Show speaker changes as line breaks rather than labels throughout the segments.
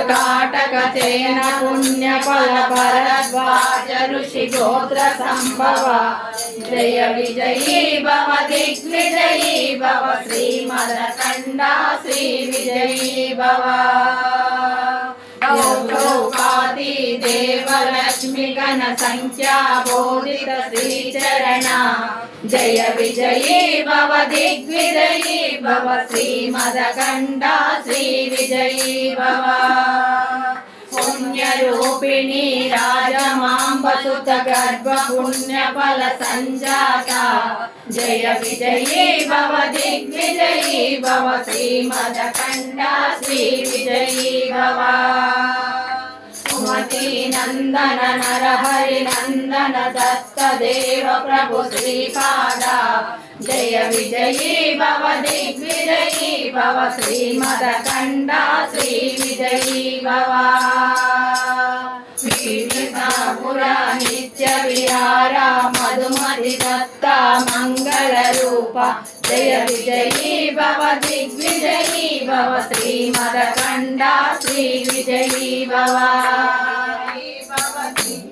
काटकचेन पुण्यफल भरद्वाज ऋषि गोत्र संभव जय विजयी भव दिग्विजयी भव श्रीमदखंडा श्री विजयी भव लोकादि देवलक्ष्मी गण संख्या बोधित श्रीचरण जय विजयी भव दिग्विजयी भव श्रीमदखंडा श्री विजयी भव पुण्यरूपिणी राजमांबसुत गर्भ पुण्यफल संजाता जय विजयी भव दिग्विजयी भव श्रीमदखंडा श्री विजयी भव सुमति नंदन नरहरि नंदन दत्त देव प्रभु श्रीपादा जय विजयी भव दिग्विजयी भव श्रीमदखंडा श्री विजयी भव श्रीपुरा नित्य विहारा मधुमति दत्ता मंगल रूप जय विजयी भव दिग्विजयी भव श्रीमदखंडा श्री विजयी भव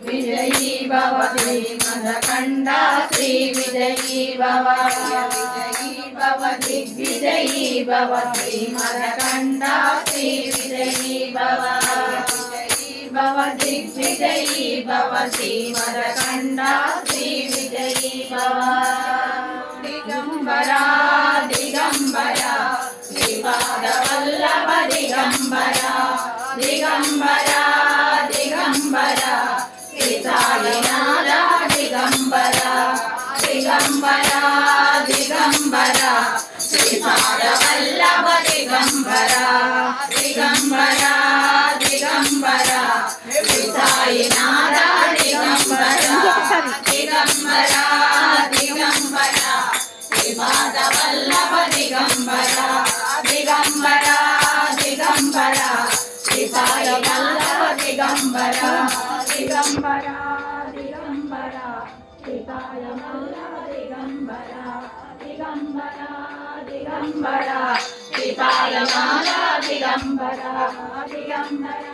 विजयी भव श्रीमदखंडा श्री विजयी भव दिग्विजयी भव श्रीमदखंडा श्री विजयी भव दिग्विजयी भव श्रीमदखंडा श्री विजयी भव दिगंबरा दिगंबरा श्रीपाद वल्लभ दिगंबरा दिगंबरा दिगंबरा श्री साईनाथ दिगंबरा दिगंबरा दिगंबरा श्रीपाद वल्लभ दिगंबरा दिगंबरा दिगंबरा श्री साईनाथ दिगंबरा दिगंबरा दिगंबरा श्रीपाद वल्लभ दिगंबरा दिगंबरा दिगंबरा श्रीपाद वल्लभ दिगंबरा दिगंबरा दिगंबरा श्रीपाद वल्लभ दिगंबरा दिगंबरा दिगंबरा श्रीपाद वल्लभ दिगंबरा दिगंबरा